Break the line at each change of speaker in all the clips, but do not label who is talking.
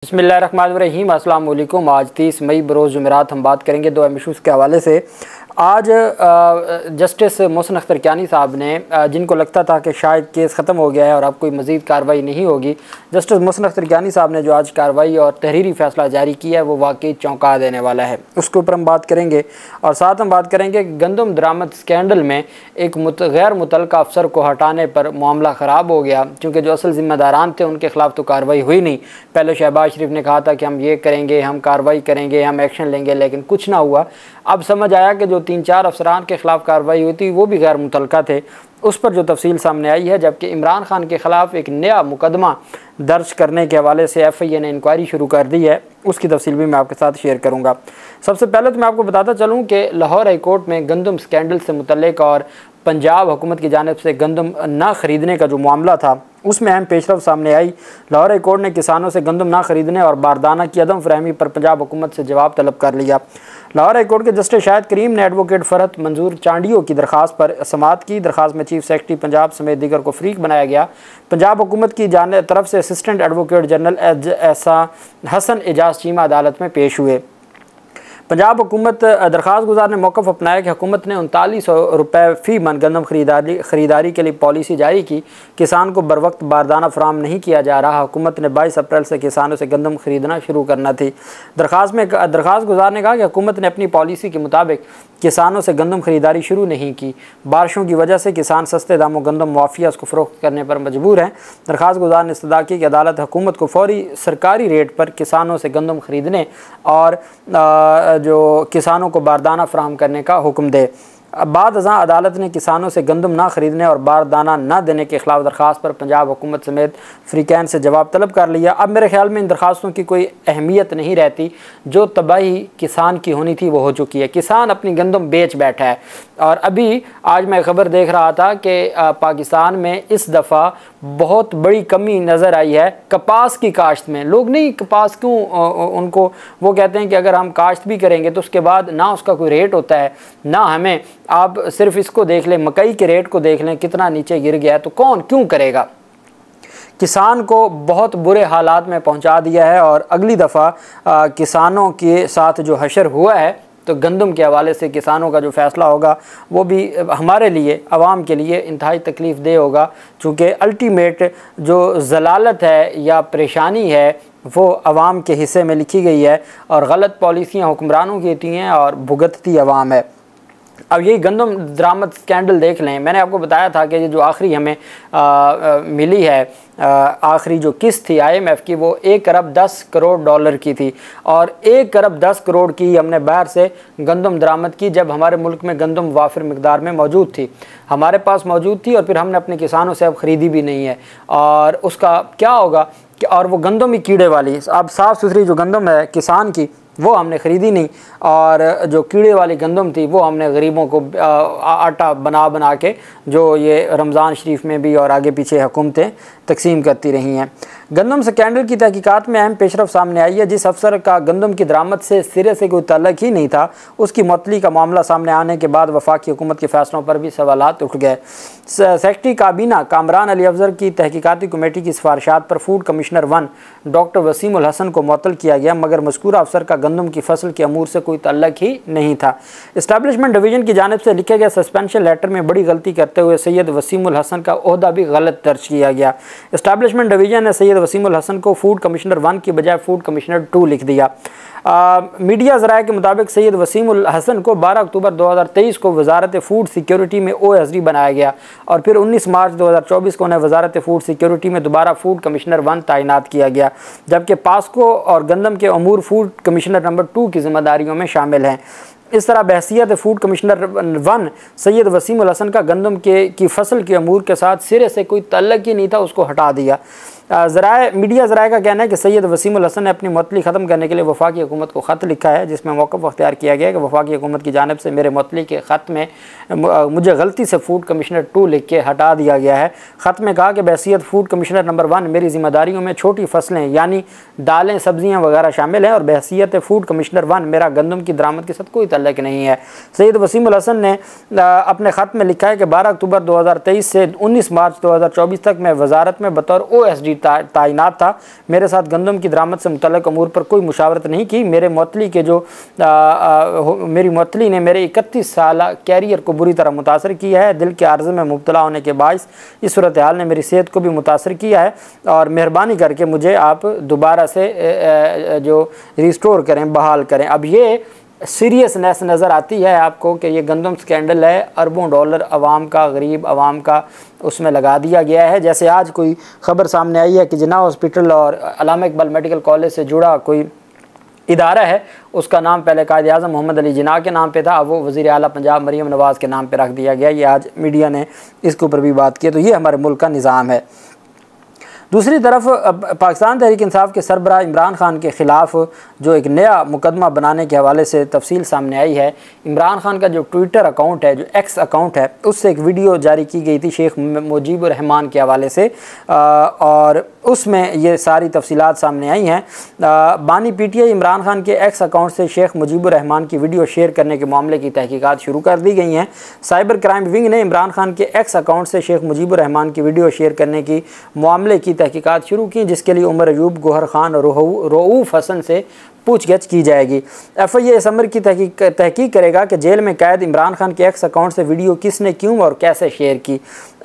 बिस्मिल्लाहिर्रहमानिर्रहीम। अस्सलाम वालेकुम। आज 30 मई बरोज़ जुमेरात हम बात करेंगे दो अहम इशूज़ के हवाले से। आज जस्टिस मोहसिन अख्तरकियानी साहब ने, जिनको लगता था कि शायद केस ख़त्म हो गया है और अब कोई मज़ीद कार्रवाई नहीं होगी, जस्टिस मोहसिन अख्तरकियानी साहब ने जो आज कार्रवाई और तहरीरी फ़ैसला जारी किया है वो वाकई चौंका देने वाला है। उसके ऊपर हम बात करेंगे और साथ हम बात करेंगे कि गंदम दरामद स्कैंडल में एक गैर मुतल्लका अफसर को हटाने पर मामला ख़राब हो गया, क्योंकि जो असल ज़िम्मेदारान थे उनके ख़िलाफ़ तो कार्रवाई हुई नहीं। पहले शहबाज शरीफ ने कहा था कि हम ये करेंगे, हम कार्रवाई करेंगे, हम एक्शन लेंगे, लेकिन कुछ ना हुआ। अब समझ आया कि जो 3-4 अफसरान के ख़िलाफ़ कार्रवाई हुई थी वो भी गैर मुतल्लका थे। उस पर जो तफसील सामने आई है, जबकि इमरान खान के ख़िलाफ़ एक नया मुकदमा दर्ज करने के हवाले से FIA ने इंक्वायरी शुरू कर दी है, उसकी तफसील भी मैं आपके साथ शेयर करूँगा। सबसे पहले तो मैं आपको बताता चलूँ कि लाहौर हाई कोर्ट में गंदम स्कैंडल से मुतल्लिक और पंजाब हुकूमत की जानिब से गंदम ना ख़रीदने का जो मामला था उसमें अहम पेशरफ सामने आई। लाहौर हाई कोर्ट ने किसानों से गंदम ना ख़रीदने और बारदाना की अदम फरहमी पर पंजाब हुकूमत से जवाब तलब कर लिया। लाहौर हाई कोर्ट के जस्टिस शाहिद करीम ने एडवोकेट फरहत मंजूर चांडियों की दरख्वास्त पर समाअत की। दरख्वास्त में चीफ सेक्रेटरी पंजाब समेत दीगर को फ़रीक बनाया गया। पंजाब हुकूमत की तरफ से assistant advocate general Hasan Ejaz Cheema अदालत में पेश हुए। पंजाब हुकूमत दरख्वास्त गुजार ने मौक़िफ़ अपनाया कि हुकूमत ने 3900 रुपये फ़ी मन गंदम ख़रीदारी के लिए पॉलिसी जारी की। किसान को बर वक्त बारदाना फराम नहीं किया जा रहा। हुकूमत ने 22 अप्रैल से किसानों से गंदम ख़रीदना शुरू करना थी। दरख्वास्त गुजार ने कहा कि हुकूमत ने अपनी पॉलिसी के मुताबिक किसानों से गंदम ख़रीदारी शुरू नहीं की। बारिशों की वजह से किसान सस्ते दामों गंदम मुआफ़िया को फ़रोख्त करने पर मजबूर हैं। दरख्वास्त गुजार ने इस्तदा की कि अदालत हुकूमत को फौरी सरकारी रेट पर किसानों से गंदम ख़रीदने और जो किसानों को बारदाना फराहम करने का हुक्म दे। बाद अज़ां अदालत ने किसानों से गंदम ना ख़रीदने और बारदाना ना देने के ख़िलाफ़ दरख्वास्त पर पंजाब हुकूमत समेत फ़रीक़ैन से जवाब तलब कर लिया। अब मेरे ख़्याल में इन दरख्वास्तों की कोई अहमियत नहीं रहती। जो तबाही किसान की होनी थी वो हो चुकी है। किसान अपनी गंदम बेच बैठा है। और अभी आज मैं ख़बर देख रहा था कि पाकिस्तान में इस दफ़ा बहुत बड़ी कमी नज़र आई है कपास की काश्त में। लोग नहीं कपास क्यों, उनको वो कहते हैं कि अगर हम काश्त भी करेंगे तो उसके बाद ना उसका कोई रेट होता है ना हमें। आप सिर्फ इसको देख लें, मकई के रेट को देख लें कितना नीचे गिर गया है, तो कौन क्यों करेगा। किसान को बहुत बुरे हालात में पहुंचा दिया है। और अगली दफ़ा किसानों के साथ जो हशर हुआ है तो गंदम के हवाले से किसानों का जो फ़ैसला होगा वो भी हमारे लिए, आवाम के लिए इंतहाई तकलीफ़ दे होगा, चूँकि अल्टीमेट जो ज़लालत है या परेशानी है वो आवाम के हिस्से में लिखी गई है और गलत पॉलिसियाँ हुक्मरानों की होती हैं और भुगतती आवाम है। अब यही गंदम दरामद स्कैंडल देख लें। मैंने आपको बताया था कि जो आखिरी हमें मिली है, आखिरी जो किस्त थी IMF की, वो 1 अरब 10 करोड़ डॉलर की थी। और 1 अरब 10 करोड़ की हमने बाहर से गंदम दरामद की, जब हमारे मुल्क में गंदम वाफिर मिकदार में मौजूद थी, हमारे पास मौजूद थी, और फिर हमने अपने किसानों से अब ख़रीदी भी नहीं है। और उसका क्या होगा कि, और वो गंदम ही कीड़े वाली, अब साफ़ सुथरी जो गंदम है किसान की वो हमने ख़रीदी नहीं, और जो कीड़े वाली गंदम थी वो हमने गरीबों को आटा बना के, जो ये रमज़ान शरीफ में भी और आगे पीछे हुकूमतें तकसीम करती रही हैं। गंदम स्कैंडल की तहकीकात में अहम पेशरफ सामने आई है। जिस अफसर का गंदम की दरामद से सिरे से कोई ताल्लुक ही नहीं था, उसकी मुअत्तली का मामला सामने आने के बाद वफाकी हुकूमत के फ़ैसलों पर भी सवालात उठ गए। सेक्रेटरी काबीना कामरान अली अफजर की तहकीकाती कमेटी की सिफारिशात पर food commissioner 1 doctor Waseemul Hasan को मुअत्तल किया गया, मगर मज़कूरा अफसर का गंदम की फसल के अमूर से कोई ताल्लुक ही नहीं था। इस्टेब्लिशमेंट डिवीज़न की जानिब से लिखे गए सस्पेंशन लेटर में बड़ी गलती करते हुए सैयद वसीमुल हसन का ओहदा भी गलत दर्ज किया गया। इस्टेब्लिशमेंट डिवीज़न ने सैयद वसीमुल हसन को फूड कमिश्नर 1 की बजाय फूड कमिश्नर 2 लिख दिया। मीडिया ज़राए के मुताबिक सैयद वसीमुल हसन को 12 अक्टूबर 2023 को वजारत फ़ूड सिक्योरिटी में OSD बनाया गया, और फिर 19 मार्च 2024 को उन्हें वजारत फ़ूड सिक्योरिटी में दोबारा फूड कमिश्नर 1 तैनात किया गया, जबकि पास्को और गंदम के अमूर फूड कमिश्नर नंबर 2 की जिम्मेदारियों में शामिल हैं। इस तरह बहसियत फूड कमिश्नर 1 सैयद वसीमुल हसन का गंदम की फसल के अमूर के साथ सिरे से कोई ताल्लुक ही नहीं था, उसको हटा दिया। मीडिया ज़राए का कहना है कि सैयद वसीमुल हसन ने अपनी मुअत्तली ख़त्म करने के लिए वफाकी हुकूमत को ख़त लिखा है, जिसमें मौक़िफ़ अख्तियार किया गया है कि वफाकी हुकूमत की जानिब से मेरे मुअत्तली के ख़त में मुझे गलती से फूड कमिश्नर 2 लिख के हटा दिया गया है। ख़त में कहा कि बहसियत फूड कमिश्नर नंबर 1 मेरी ज़िम्मेदारियों में छोटी फसलें यानी दालें, सब्ज़ियाँ वगैरह शामिल हैं, और बहसियत फूड कमिश्नर 1 मेरा गंदम की दरामद के साथ कोई ताल्लुक नहीं है। सैयद वसीमुल हसन ने अपने ख़त में लिखा है कि 12 अक्टूबर 2023 से 19 मार्च 2024 तक मैं वजारत में बतौर OSD तैनात था। मेरे साथ गंदम की दरामद से मुतल्लिक़ अमूर पर कोई मुशावरत नहीं की। मेरी मुअत्तली ने मेरे 31 साल कैरियर को बुरी तरह मुतासर किया है। दिल के आर्ज़े में मुब्तला होने के बायस इस सूरत हाल ने मेरी सेहत को भी मुतासर किया है, और मेहरबानी करके मुझे आप दोबारा से जो रिस्टोर करें, बहाल करें। अब ये सीरियसनेस नज़र आती है आपको कि ये गंदम स्कैंडल है, अरबों डॉलर आवाम का, गरीब आवाम का उसमें लगा दिया गया है। जैसे आज कोई ख़बर सामने आई है कि जिन्ना हॉस्पिटल और अल्लामा इकबाल मेडिकल कॉलेज से जुड़ा कोई इदारा है, उसका नाम पहले कायद-ए-आज़म मोहम्मद अली जिन्ना के नाम पे था, अब वो वज़ीर आला पंजाब मरीम नवाज़ के नाम पे रख दिया गया। ये आज मीडिया ने इसके ऊपर भी बात की। तो ये हमारे मुल्क का निज़ाम है। दूसरी तरफ पाकिस्तान तहरीक इंसाफ के सरबराह इमरान खान के ख़िलाफ़ जो एक नया मुकदमा बनाने के हवाले से तफसील सामने आई है। इमरान खान का जो ट्विटर अकाउंट है, जो एक्स अकाउंट है, उससे एक वीडियो जारी की गई थी शेख मुजीबुर रहमान के हवाले से, और उसमें ये सारी तफसीलात सामने आई हैं। बानी PTI इमरान खान के एक्स अकाउंट से शेख मुजीबुर रहमान की वीडियो शेयर करने के मामले की तहकीकात शुरू कर दी गई हैं। साइबर क्राइम विंग ने इमरान खान के एक्स अकाउंट से शेख मुजीबुर रहमान की वीडियो शेयर करने की मामले की तहकीकात शुरू की, जिसके लिए उमर अयूब, गोहर खान और रऊफ़ हसन से पूछगछ की जाएगी। FIA इस अमर की तहकीक करेगा कि जेल में कैद इमरान खान के एक्स अकाउंट से वीडियो किसने, क्यों और कैसे शेयर की।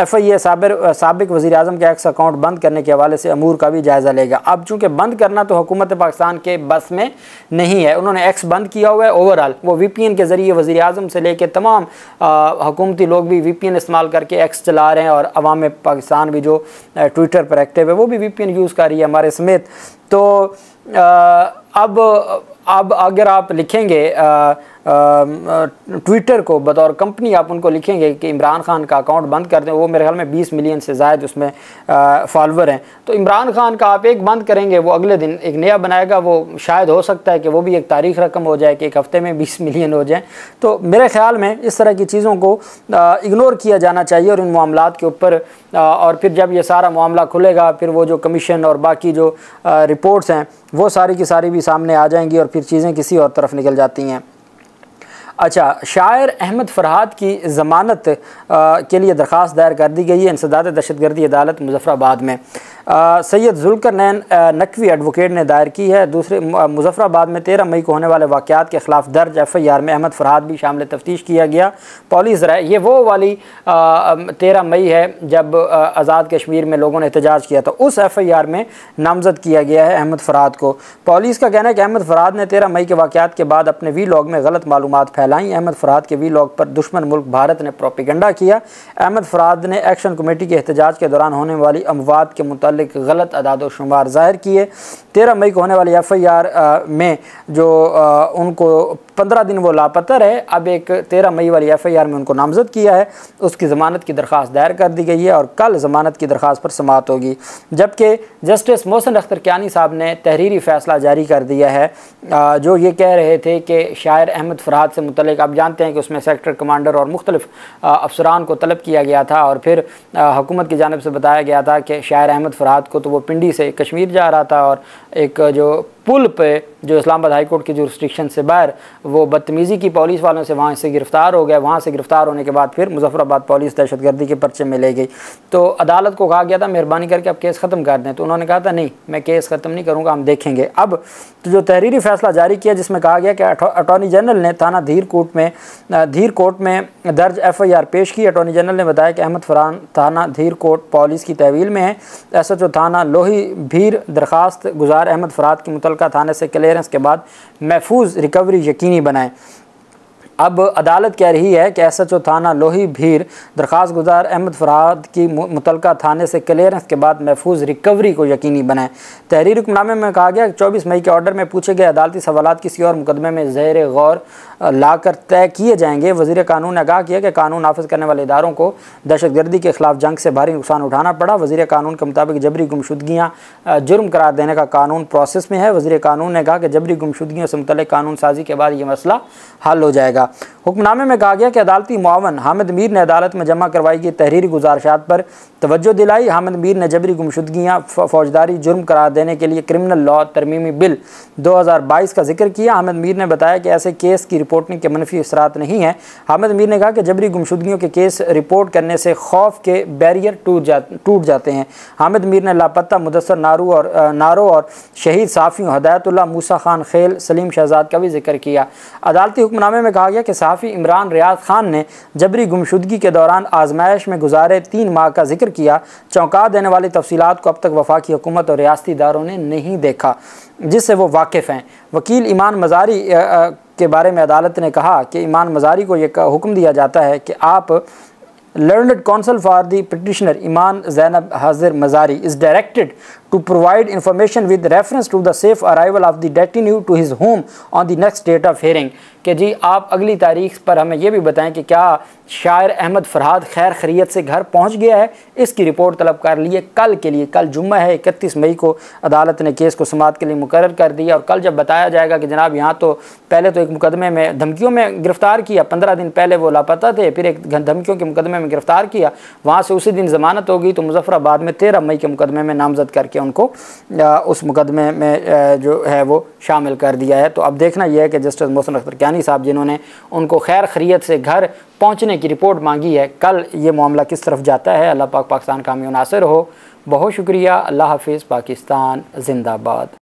FIA साबिक वज़ीर आज़म के एक्स अकाउंट बंद करने के हवाले से अमूर का भी जायज़ा लेगा। अब चूँकि बंद करना तो हुकूमत पाकिस्तान के बस में नहीं है, उन्होंने एक्स बंद किया हुआ है ओवरऑल। वो VPN के ज़रिए वज़ीर आज़म से लेकर तमाम हुकूमती लोग भी VPN इस्तेमाल करके एक्स चला रहे हैं, और अवाम पाकिस्तान भी जो ट्विटर पर एक्टिव है वो भी VPN यूज़ कर रही है हमारे समेत। तो अब अगर आप लिखेंगे ट्विटर को बतौर कंपनी, आप उनको लिखेंगे कि इमरान खान का अकाउंट बंद कर दें, वो मेरे ख्याल में 20 मिलियन से ज़ायद उसमें फॉलोवर हैं। तो इमरान खान का आप एक बंद करेंगे, वो अगले दिन एक नया बनाएगा, वो शायद हो सकता है कि वो भी एक तारीख रकम हो जाए कि एक हफ़्ते में 20 मिलियन हो जाए। तो मेरे ख्याल में इस तरह की चीज़ों को इग्नोर किया जाना चाहिए, और इन मामलात के ऊपर और फिर जब ये सारा मामला खुलेगा, फिर वो जो कमीशन और बाकी जो रिपोर्ट्स हैं वो सारी की सारी भी सामने आ जाएंगी, और फिर चीज़ें किसी और तरफ निकल जाती हैं। अच्छा, शायर अहमद फ़रहाद की ज़मानत के लिए दरख्वास्त दायर कर दी गई है इंसदाद दहशतगर्दी अदालत मुज़फ़्फ़राबाद में। सैयद ज़ुल्करनैन नकवी एडवोकेट ने दायर की है। दूसरे मुज़फ़्फ़राबाद में 13 मई को होने वाले वाक़यात के ख़िलाफ़ दर्ज FIR में अहमद फ़रहाद भी शामिल तफ्तीश किया गया। पुलिस राय, ये वो वाली 13 मई है जब आज़ाद कश्मीर में लोगों ने एहतजाज किया था, उस FIR में नामज़द किया गया है अहमद फ़रहाद को। पुलिस का कहना है कि अहमद फ़रहाद ने 13 मई के वाक़यात के बाद अपने वीलॉग में गलत मालूमात फैलाई। अहमद फ़रहाद के वीलॉग पर दुश्मन मुल्क भारत ने प्रोपेगेंडा किया। अहमद फ़रहाद ने एक्शन कमेटी के एहतजाज के दौरान होने वाली अमवात के मुतालिक गलत अदाद शुमार ज़ाहिर किए। 13 मई को होने वाली FIR में जो उनको 15 दिन वो लापता रहे, अब एक 13 मई वाली FIR में उनको नामज़द किया है, उसकी ज़मानत की दरख्वास्त दायर कर दी गई है, और कल ज़मानत की दरख्वास्त पर समाअत होगी। जबकि जस्टिस मोहसिन अख्तर कियानी साहब ने तहरीरी फ़ैसला जारी कर दिया है, जो ये कह रहे थे कि शायर अहमद फ़रहाद से मुतल्लिक़, आप जानते हैं कि उसमें सेक्टर कमांडर और मुख्तलिफ़ अफसरान को तलब किया गया था, और फिर हुकूमत की जानिब से बताया गया था कि शायर अहमद फ़रहाद को तो वो पिंडी से कश्मीर जा रहा था, और एक जो पुल पे जो इस्लामाबाद हाई कोर्ट की जुरिस्डिक्शन से बाहर वो बदतमीज़ी की पुलिस वालों से, वहाँ से गिरफ़्तार हो गया। वहाँ से गिरफ़्तार होने के बाद फिर मुज़फ़्फ़राबाद पुलिस दहशतगर्दी के पर्चे में ले गई। तो अदालत को कहा गया था मेहरबानी करके आप केस ख़त्म कर दें, तो उन्होंने कहा था नहीं, मैं केस ख़त्म नहीं करूँगा, हम देखेंगे। अब तो जो तहरीरी फ़ैसला जारी किया जिसमें कहा गया कि अटॉर्नी जनरल ने थाना धीर कोर्ट में दर्ज FIR पेश की। अटॉर्नी जनरल ने बताया कि अहमद फ़रहाद थाना धीर कोर्ट पुलिस की तहवील में है। SHO थाना लोही भीर दरख्वास्त गुजार अहमद फ़रहाद की मुतल्लिक़ा थाने से क्लियरेंस के बाद महफूज रिकवरी यकीनी बनाएं। अब अदालत कह रही है कि SHO थाना लोही भीर दरख्वास्त गुजार अहमद फ़रहाद की मुतल्लिक़ा थाने से क्लियरेंस के बाद महफूज रिकवरी को यकीनी बनाएं। तहरीर हुक्मनामे में कहा गया कि 24 मई के ऑर्डर में पूछे गए अदालती सवालात किसी और मुकदमे में ज़ेर गौर लाकर तय किए जाएंगे। वज़ीर कानून ने आगाह किया कि कानून नाफिज करने वाले इदारों को दहशतगर्दी के ख़िलाफ़ जंग से भारी नुकसान उठाना पड़ा। वज़ीर कानून के मुताबिक जबरी गुमशुदगियाँ जुर्म करार देने का कानून प्रोसेस में है। वज़ीर कानून ने कहा कि जबरी गुमशुदगियों से मुतल्लिक़ कानून साजी के बाद ये मसला हल हो जाएगा। गया। हुक्मनामे में कहा गया कि अदालती मुआवन हामिद मीर ने अदालत में जमा करवाई गई तहरीरी गुजारिशात पर तवज्जो दिलाई। हामिद मीर ने जबरी गुमशुदगियाँ फौजदारी जुर्म करार देने के लिए क्रिमिनल लॉ तरमीमी बिल 2022 का जिक्र किया। हामिद मीर ने बताया कि ऐसे केस की रिपोर्टिंग के मनफी असरात नहीं हैं। हामिद मीर ने कहा कि जबरी गुमशुदगियों के केस रिपोर्ट करने से खौफ के बैरियर टूट जाते हैं। हामिद मीर ने लापता मुदस्सर नारो और शहीद साफ़ियों हदायतुल्लाह मूसा खान खेल सलीम शहजाद का भी जिक्र किया। अदालती हुक्मनामे में कहा गया कि सहाफ़ी इमरान रियाज खान ने जबरी गुमशुदगी के दौरान आजमाइश में गुजारे 3 माह का जिक्र किया। चौंका देने वाली तफसीलात को अब तक वफाकी हुकूमत और रियासती इदारों ने नहीं देखा जिससे वो वाकिफ़ हैं। वकील ईमान मज़ारी के बारे में अदालत ने कहा कि ईमान मज़ारी को यह हुक्म दिया जाता है कि आप Learned counsel for the petitioner Iman Zainab Hazir Mazari is directed to provide information with reference to the safe arrival of the detainee to his home on the next date of hearing। कि जी आप अगली तारीख पर हमें यह भी बताएं कि क्या शायर अहमद फरहाद खैर खैरियत से घर पहुंच गया है। इसकी रिपोर्ट तलब कर लिए कल के लिए। कल जुम्मा है, 31 मई को अदालत ने केस को समाअत के लिए मुकर्रर कर दिया। और कल जब बताया जाएगा कि जनाब यहाँ तो पहले तो एक मुकदमे में धमकियों में गिरफ़्तार किया, 15 दिन पहले वो लापता थे, फिर एक धमकियों के मुकदमे में गिरफ़्तार किया, वहाँ से उसी दिन ज़मानत हो गई, तो मुजफ्फराबाद में 13 मई के मुकदमे में नामज़द करके उनको उस मुकदमे में जो है वो शामिल कर दिया है। तो अब देखना यह है कि जस्टिस मोहसिन अख्तर कियानी साहब जिन्होंने उनको खैर खैरियत से घर पहुंचने की रिपोर्ट मांगी है, कल ये मामला किस तरफ जाता है। अल्लाह पाक पाकिस्तान का हामी नासिर हो। बहुत शुक्रिया। अल्लाह हाफिज़। पाकिस्तान जिंदाबाद।